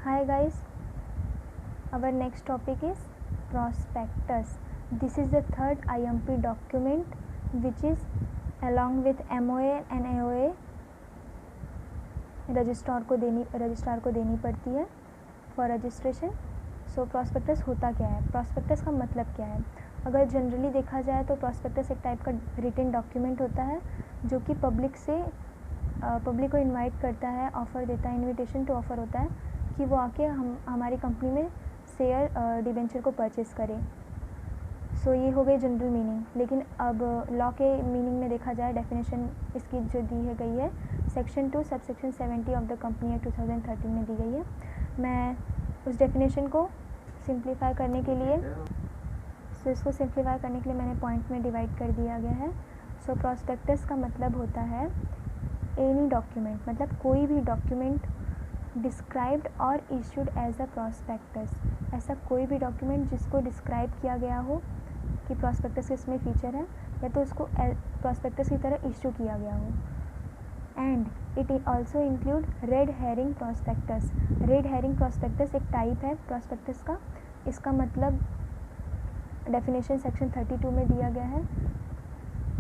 Hi guys, our next topic is prospectus. This is the third IMP document which is along with MOA and AOA registrar को देनी पड़ती है for registration. So prospectus होता क्या है, prospectus का मतलब क्या है. अगर जनरली देखा जाए तो प्रॉस्पेक्टस एक टाइप का रिटन डॉक्यूमेंट होता है जो कि पब्लिक को इनवाइट करता है, ऑफ़र देता है, इनविटेशन टू ऑफ़र होता है कि वो आके हमारी कंपनी में शेयर डिबेंचर को परचेज़ करें. सो ये हो गई जनरल मीनिंग. लेकिन अब लॉ के मीनिंग में देखा जाए, डेफिनेशन इसकी जो दी है गई है section 2 subsection 70 of the company act 2013 में दी गई है. मैं उस डेफिनेशन को सिंप्लीफाई करने के लिए मैंने पॉइंट में डिवाइड कर दिया गया है. सो प्रॉस्पेक्टस का मतलब होता है एनी डॉक्यूमेंट, मतलब कोई भी डॉक्यूमेंट डिस्क्राइब्ड और इशूड एज अ प्रॉस्पेक्टस. ऐसा कोई भी डॉक्यूमेंट जिसको डिस्क्राइब किया गया हो कि प्रॉस्पेक्टस इसमें फ़ीचर है, या तो उसको प्रॉस्पेक्टस की तरह इशू किया गया हो. And it also include red herring prospectus. Red herring prospectus एक टाइप है प्रॉस्पेक्टस का. इसका मतलब डेफिनेशन सेक्शन 32 में दिया गया है.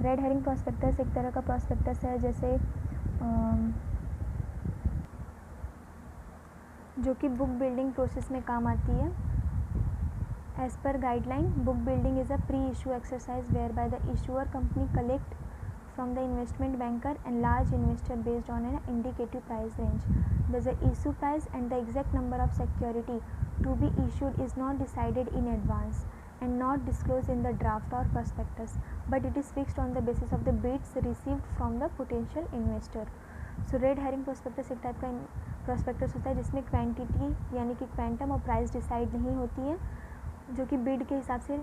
रेड हेरिंग प्रॉस्पेक्टस एक तरह का प्रॉस्पेक्टस है जैसे जो कि बुक बिल्डिंग प्रोसेस में काम आती है. As per guideline, book building is a pre issue exercise where by the issuer company collect from the investment banker and large investor based on an indicative price range. Thus the issue price and the exact number of security to be issued is not decided in advance and not disclosed in the draft or prospectus, but it is fixed on the basis of the bids received from the potential investor. So red herring prospectus एक type का prospectus होता है जिसमें quantity यानी कि quantum और price decide नहीं होती है, जो कि बिड के हिसाब से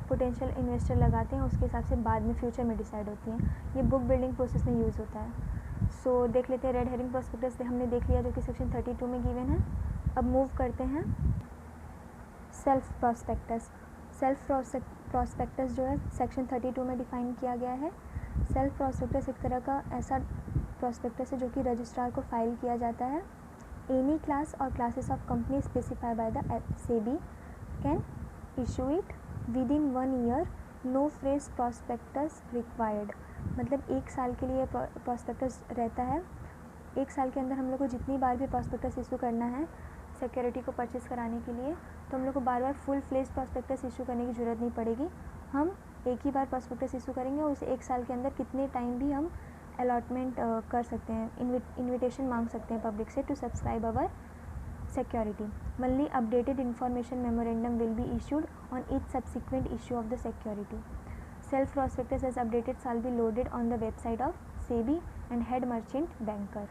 पोटेंशियल इन्वेस्टर लगाते हैं, उसके हिसाब से बाद में फ्यूचर में डिसाइड होती हैं. ये बुक बिल्डिंग प्रोसेस में यूज़ होता है. सो देख लेते हैं रेड हेरिंग प्रॉस्पेक्टस हमने देख लिया जो कि सेक्शन 32 में गिवन है. अब मूव करते हैं सेल्फ प्रॉस्पेक्टस. सेल्फ प्रॉस्पेक्टस जो है सेक्शन 32 में डिफाइन किया गया है. सेल्फ प्रॉस्पेक्टस एक तरह का ऐसा प्रॉस्पेक्टस है जो कि रजिस्ट्रार को फाइल किया जाता है. एनी क्लास और classes of company specify by the SEBI can issue it within 1 year. No fresh prospectus required. मतलब 1 साल के लिए प्रॉस्पेक्टस रहता है. 1 साल के अंदर हम लोग को जितनी बार भी प्रॉस्पेक्टस इशू करना है सिक्योरिटी को परचेज़ कराने के लिए, तो हम लोग को बार बार फुल फ्लेज प्रॉस्पेक्टस इशू करने की ज़रूरत नहीं पड़ेगी. हम एक ही बार प्रॉस्पेक्टस इशू करेंगे और उस 1 साल के अंदर कितने टाइम भी हम अलॉटमेंट कर सकते हैं, इन्विटेशन मांग सकते हैं पब्लिक से to subscribe our security. Only updated information memorandum will be issued on each subsequent issue of the security. Self prospectus as updated shall be loaded on the website of SEBI and head merchant banker.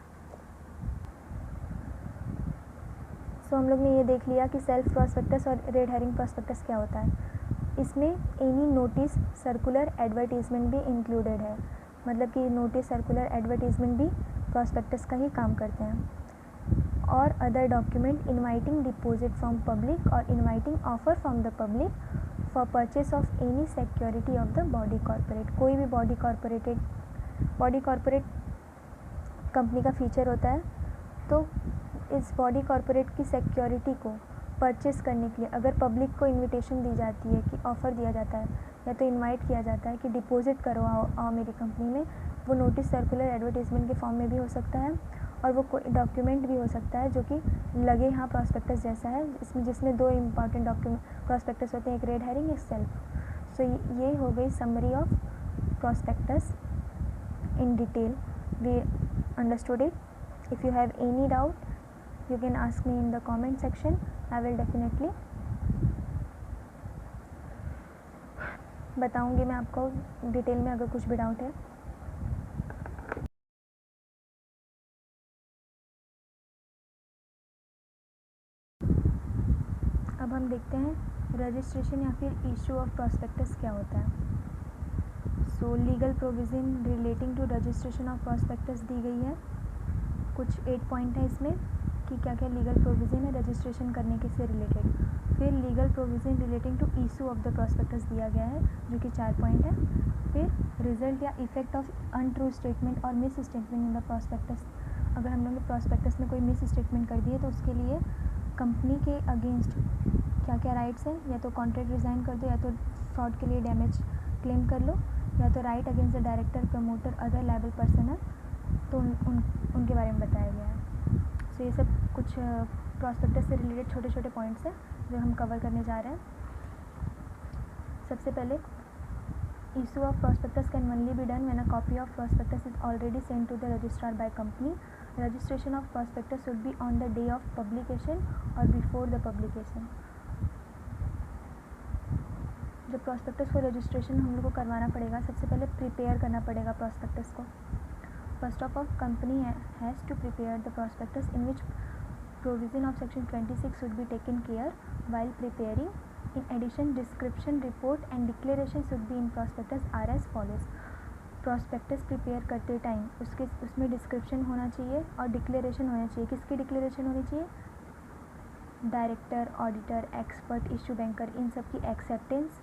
So हम लोग ने ये देख लिया कि shelf prospectus और red herring prospectus क्या होता है. इसमें एनी नोटिस, सर्कुलर, एडवर्टीजमेंट भी इंक्लूडेड है. मतलब कि नोटिस, सर्कुलर, एडवर्टीजमेंट भी प्रॉस्पेक्टस का ही काम करते हैं. और other document inviting deposit from public और inviting offer from the public for purchase of any security of the body corporate. कोई भी बॉडी कॉर्पोरेट कंपनी का फीचर होता है. तो इस बॉडी कॉर्पोरेट की सिक्योरिटी को परचेस करने के लिए अगर पब्लिक को इनविटेशन दी जाती है कि ऑफ़र दिया जाता है या तो इनवाइट किया जाता है कि डिपॉजिट करो आओ मेरी कंपनी में, वो नोटिस, सर्कुलर, एडवर्टीजमेंट के फॉर्म में भी हो सकता है और वो कोई डॉक्यूमेंट भी हो सकता है जो कि लगे यहाँ प्रॉस्पेक्टस जैसा है, जिसमें 2 इम्पॉर्टेंट डॉक्यूमेंट प्रॉस्पेक्टस होते हैं, एक रेड हेरिंग, एक सेल्फ. सो ये हो गई summary of prospectus in detail. We understood it. If you have any doubt you can ask me in the comment section. I will definitely बताऊँगी मैं आपको डिटेल में अगर कुछ भी डाउट है. अब हम देखते हैं रजिस्ट्रेशन या फिर इशू ऑफ प्रॉस्पेक्टस क्या होता है. So legal provision relating to registration of prospectus दी गई है. कुछ 8 पॉइंट है इसमें कि क्या क्या लीगल प्रोविज़न है रजिस्ट्रेशन करने के से रिलेटेड. फिर legal provision relating to issue of the prospectus दिया गया है जो कि 4 पॉइंट है. फिर रिजल्ट या effect of untrue statement or misstatement in the prospectus. अगर हम लोग ने प्रॉस्पेक्टस में कोई मिस स्टेटमेंट कर दी है तो उसके लिए कंपनी के अगेंस्ट क्या क्या राइट्स हैं, या तो कॉन्ट्रैक्ट रिज़ाइन कर दो, या तो फ्रॉड के लिए डैमेज क्लेम कर लो, या तो right against the director, promoter, other liable person है, तो उनके बारे में बताया गया है। सो ये सब कुछ प्रॉस्पेक्टस से रिलेटेड छोटे छोटे पॉइंट्स हैं जो हम कवर करने जा रहे हैं। सबसे पहले, issue of prospectus can only be done when a copy of prospectus is already sent to the registrar by company. Registration of prospectus should be on the day of publication or before the publication. जब prospectus को registration हम लोग को करवाना पड़ेगा, सबसे पहले prepare करना पड़ेगा prospectus को. First of all, company has to prepare the prospectus, in which provision of section 26 should be taken care while preparing. In addition, description, report and declaration should be in prospectus are as follows. prospectus prepare करते time उसमें description होना चाहिए और declaration होना चाहिए. किसकी declaration होनी चाहिए? Director, auditor, expert, issue banker, इन सब की एक्सेप्टेंस,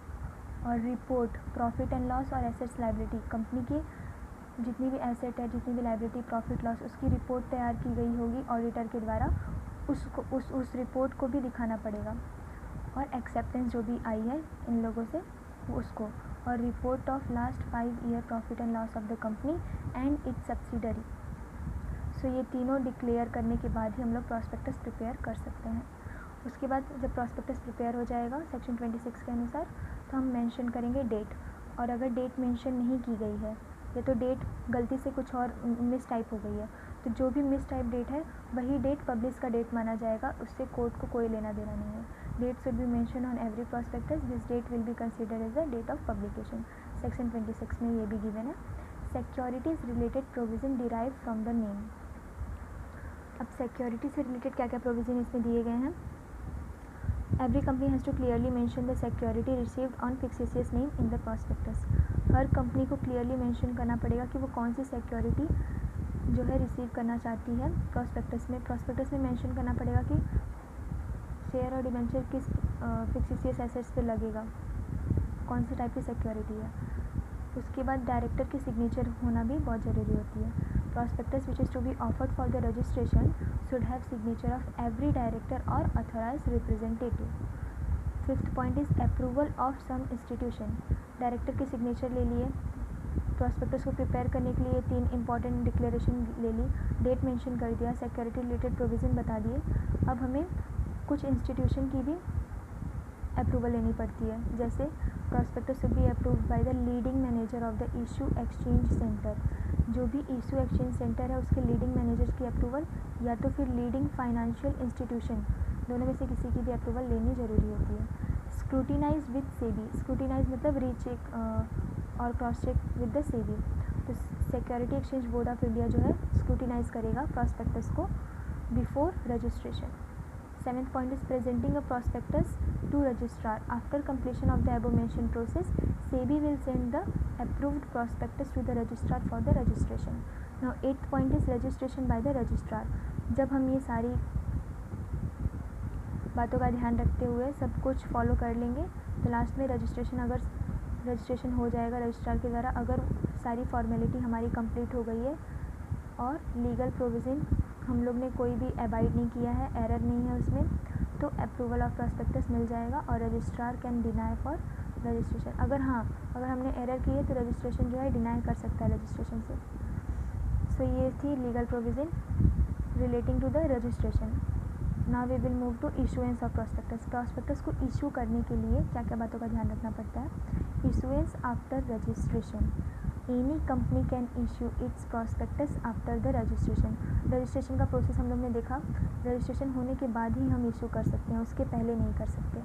और रिपोर्ट, प्रॉफिट एंड लॉस और एसेट्स लायबिलिटी, कंपनी की जितनी भी एसेट है, जितनी भी लायबिलिटी, प्रॉफिट लॉस, उसकी रिपोर्ट तैयार की गई होगी ऑडिटर के द्वारा, उसको उस रिपोर्ट को भी दिखाना पड़ेगा, और एक्सेप्टेंस जो भी आई है इन लोगों से उसको, और report of last 5 year profit and loss of the company and its subsidiary. So ये तीनों डिक्लेयर करने के बाद ही हम लोग प्रॉस्पेक्टस प्रिपेयर कर सकते हैं. उसके बाद जब प्रॉस्पेक्टस प्रिपेयर हो जाएगा सेक्शन 26 के अनुसार, तो हम मेंशन करेंगे डेट, और अगर डेट मेंशन नहीं की गई है या तो डेट गलती से कुछ और मिस टाइप हो गई है, तो जो भी मिस टाइप डेट है वही डेट पब्लिश का डेट माना जाएगा, उससे कोर्ट को कोई लेना देना नहीं है. Date should be mention on every prospectus, this date will be considered as the date of publication. Section 26 में ये भी गिवन है. Securities related provision derive from the name. अब सिक्योरिटी से रिलेटेड क्या क्या प्रोविजन इसमें दिए गए हैं. Every company has to clearly mention the security received on fictitious name in the prospectus. हर कंपनी को क्लियरली मेंशन करना पड़ेगा कि वो कौन सी सिक्योरिटी जो है रिसीव करना चाहती है प्रॉस्पेक्टस में. प्रॉस्पेक्टस में मेंशन करना पड़ेगा कि शेयर और डिबेंचर किस फिक्सिशियस एसेट्स पे लगेगा, कौन सी टाइप की सिक्योरिटी है. उसके बाद डायरेक्टर की सिग्नेचर होना भी बहुत ज़रूरी होती है. Prospectus which is to be offered for the registration should have signature of every director और authorised representative. 5th point is approval of some institution. Director की सिग्नेचर ले लिए, प्रॉस्पेक्टस को प्रिपेयर करने के लिए 3 इंपॉर्टेंट डिक्लेरेशन ले ली, डेट मेंशन कर दिया, सिक्योरिटी रिलेटेड प्रोविज़न बता दिए. अब हमें कुछ इंस्टीट्यूशन की भी अप्रूवल लेनी पड़ती है, जैसे prospectus should be approved by the leading manager of the issue exchange centre. जो भी इशू एक्सचेंज सेंटर है उसके लीडिंग मैनेजर की अप्रूवल, या तो फिर लीडिंग फाइनेंशियल इंस्टीट्यूशन, दोनों में से किसी की भी अप्रूवल लेनी ज़रूरी होती है. Scrutinise with SEBI. स्क्रूटिनाइज मतलब रीचेक और cross check with the SEBI. तो security exchange board of India जो है स्क्रूटिनाइज करेगा प्रॉस्पेक्टस को before registration. 7th point is presenting a prospectus to registrar. After completion of the above mentioned process, SEBI will send the approved prospectus to the registrar for the registration. Now 8th point is registration by the registrar. जब हम ये सारी बातों का ध्यान रखते हुए सब कुछ फॉलो कर लेंगे, तो लास्ट में रजिस्ट्रेशन हो जाएगा रजिस्ट्रार के द्वारा, अगर सारी फॉर्मेलिटी हमारी कंप्लीट हो गई है और लीगल प्रोविज़न हम लोग ने कोई भी अबाइड नहीं किया है, एरर नहीं है उसमें, तो अप्रूवल ऑफ प्रॉस्पेक्टस मिल जाएगा और registrar can deny for registration. अगर हमने एरर की है तो रजिस्ट्रेशन जो है डिनाई कर सकता है रजिस्ट्रेशन से. सो ये थी legal provision relating to the registration. Now we will move to issuance of prospectus. Prospectus को इशू करने के लिए क्या क्या बातों का ध्यान रखना पड़ता है. Issuance after registration. Any company can issue it's prospectus after the registration. Registration का प्रोसेस हम लोग ने देखा, रजिस्ट्रेशन होने के बाद ही हम इशू कर सकते हैं, उसके पहले नहीं कर सकते.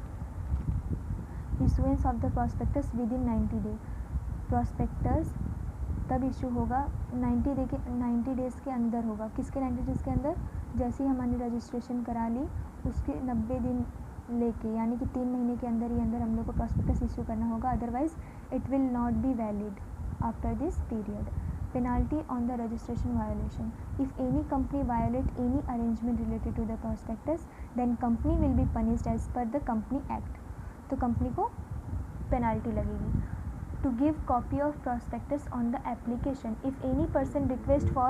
Issuance of the prospectus with in 90 day. Prospectus तब इशू होगा 90 डेज़ के अंदर होगा. किसके 90 डेज़ के अंदर? जैसे ही हमने रजिस्ट्रेशन करा ली उसके 90 दिन लेके, यानी कि 3 महीने के अंदर ही अंदर हम लोग को प्रॉस्पेक्टस इशू करना होगा, otherwise it will not be valid after this period. Penalty on the registration violation. If any company violate any arrangement related to the prospectus, then company will be punished as per the Company Act. तो company को penalty लगेगी. To give copy of prospectus on the application. If any person request for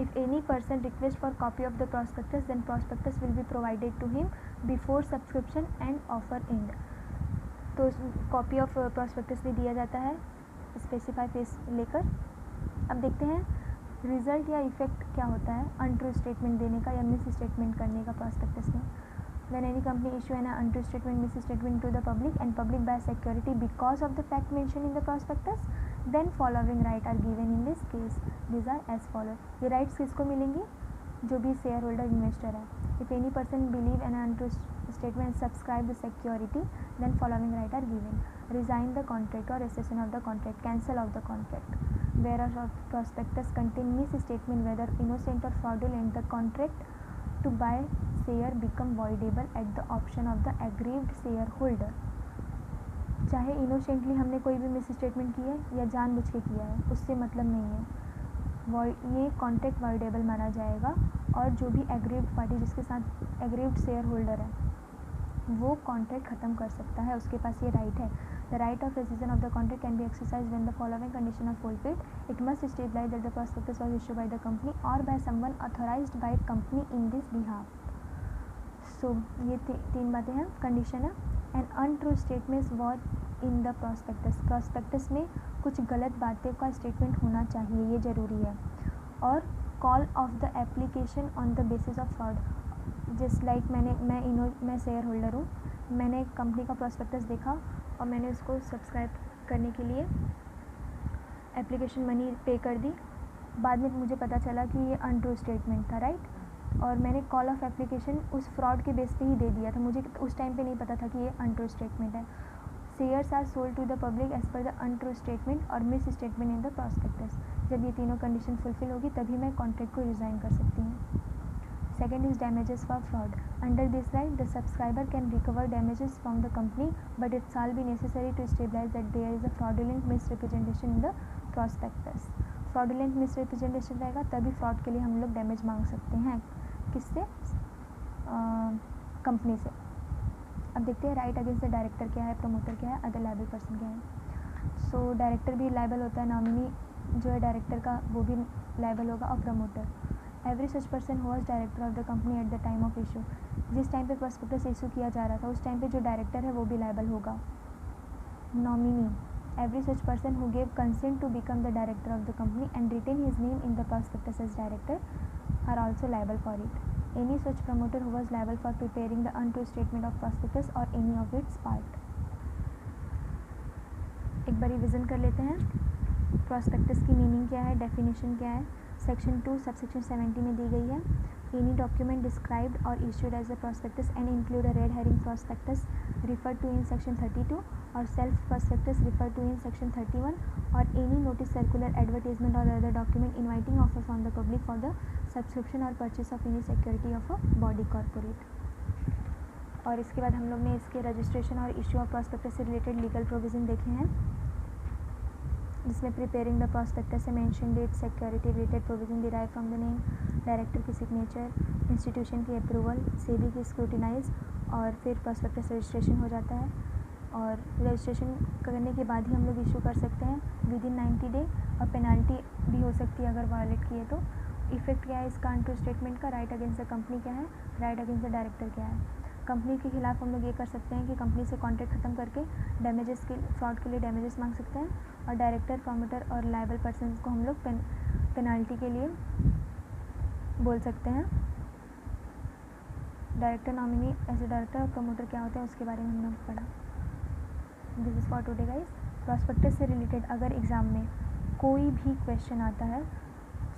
If any person requests for copy of the prospectus, then prospectus will be provided to him before subscription and offer end. तो copy of prospectus भी दिया जाता है specify face लेकर. अब देखते हैं result या इफेक्ट क्या होता है अनट्रू स्टेटमेंट देने का या मिस स्टेटमेंट करने का प्रॉस्पेक्टस में. When any company issue an untrue statement, misstatement to the public and public buy security because of the fact mentioned in the prospectus, then following right are given in this case. These are as follow. ये rights किसको मिलेंगी? जो भी share holder investor है. If any person believe an untrue statement and subscribe the security, then following right are given. Resign the contract or rescission of the contract, cancel of the contract. Whereas prospectus contain misstatement whether innocent or fraudulent, the contract to buy share become voidable at the option of the aggrieved shareholder. चाहे innocently हमने कोई भी miss statement की है या जानबूझ के किया है, उससे मतलब नहीं है. ये कॉन्ट्रैक्ट वॉइडेबल माना जाएगा और जो भी एग्रीव्ड पार्टी जिसके साथ एग्रीव्ड शेयर होल्डर है वो कॉन्ट्रैक्ट ख़त्म कर सकता है, उसके पास ये राइट है. The right of rescission of the contract can be exercised when the following condition are fulfilled. It must stipulate that the prospectus was issued by the company or by someone authorized by company in this behalf. So ये तीन बातें हैं, condition है. An untrue statement was in the prospectus. prospectus में कुछ गलत बातें का स्टेटमेंट होना चाहिए, ये ज़रूरी है. और call of the application on the basis of fraud. Just like मैं शेयर होल्डर हूँ, मैंने कंपनी का प्रॉस्पेक्टस देखा और मैंने उसको सब्सक्राइब करने के लिए एप्लीकेशन मनी पे कर दी. बाद में मुझे पता चला कि ये अनट्रू स्टेटमेंट था, राइट. और मैंने कॉल ऑफ एप्लीकेशन उस फ्रॉड के बेस पे ही दे दिया था, मुझे उस टाइम पे नहीं पता था कि ये अनट्रू स्टेटमेंट है. Shares are sold to the public as per the untrue statement or misstatement in the prospectus. जब ये तीनों कंडीशन फुलफिल होगी तभी मैं कॉन्ट्रैक्ट को रिज़ाइन कर सकती हूँ. Second is damages for fraud. Under this right, the subscriber can recover damages from the company, but it shall be necessary to stabilize that there is a fraudulent misrepresentation in the prospectus. Fraudulent misrepresentation रहेगा तभी fraud के लिए हम लोग damage मांग सकते हैं. किससे? कंपनी से. अब देखते हैं राइट अगेंस्ट द डायरेक्टर क्या है, प्रमोटर क्या है, अदर लायबल पर्सन क्या है. सो डायरेक्टर भी लायबल होता है, नॉमिनी जो है डायरेक्टर का वो भी लायबल होगा और promoter. Every such person who was director of the company at the time of issue. जिस टाइम पे प्रॉस्पेक्टस इशू किया जा रहा था उस टाइम पे जो डायरेक्टर है वो भी लायबल होगा. Nominee. Every such person who gave consent to become the director of the company and written his name in the prospectus as director are also liable for it. Any such promoter who was liable for preparing the untrue statement of prospectus और any of its part. एक बार revision कर लेते हैं. Prospectus की meaning क्या है, definition क्या है. सेक्शन 2 सबसेक्शन 70 में दी गई है. Any document described or issued as a prospectus and include a red herring prospectus refer to in section 32 or shelf prospectus refer to in section 31 or any notice circular advertisement or other document inviting offer from the public for the subscription or purchase of any security of a body corporate. और इसके बाद हम लोग ने इसके registration और issue of prospectus से related legal provision देखे हैं, जिसमें प्रिपेयरिंग द प्रॉस्पेक्टस से mention date, security related provision derive from the name, director की सिग्नेचर, इंस्टीट्यूशन की अप्रूवल, सेबी की स्क्रूटिनाइज और फिर प्रॉस्पेक्टस रजिस्ट्रेशन हो जाता है. और रजिस्ट्रेशन करने के बाद ही हम लोग इशू कर सकते हैं विद इन 90 डे और पेनाल्टी भी हो सकती है अगर वायलेट किए तो. इफेक्ट क्या है इसका अनट्रू स्टेटमेंट का, राइट अगेंस्ट द कंपनी क्या है, राइट अगेंस्ट द डायरेक्टर क्या है. कंपनी के खिलाफ हम लोग ये कर सकते हैं कि कंपनी से कॉन्ट्रैक्ट ख़त्म करके डैमेजेस के फ्रॉड के लिए डैमेजेस मांग सकते हैं. और डायरेक्टर, प्रमोटर और लायबल पर्सन को हम लोग पेनाल्टी के लिए बोल सकते हैं. Director, nominee as a director और प्रमोटर क्या होता है उसके बारे में हमने पढ़ा. This is for today guys. Prospectus से रिलेटेड अगर एग्ज़ाम में कोई भी क्वेश्चन आता है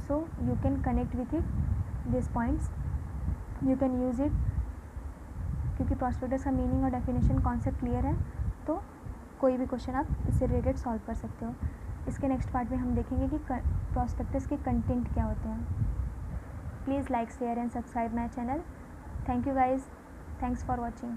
so you can connect with it this points, you can use it, क्योंकि प्रॉस्पेक्टस का मीनिंग और डेफिनेशन कॉन्सेप्ट क्लियर है तो कोई भी क्वेश्चन आप इससे रिलेटेड सॉल्व कर सकते हो. इसके नेक्स्ट पार्ट में हम देखेंगे कि प्रॉस्पेक्टस के कंटेंट क्या होते हैं. Please like, share and subscribe my channel. Thank you guys. Thanks for watching.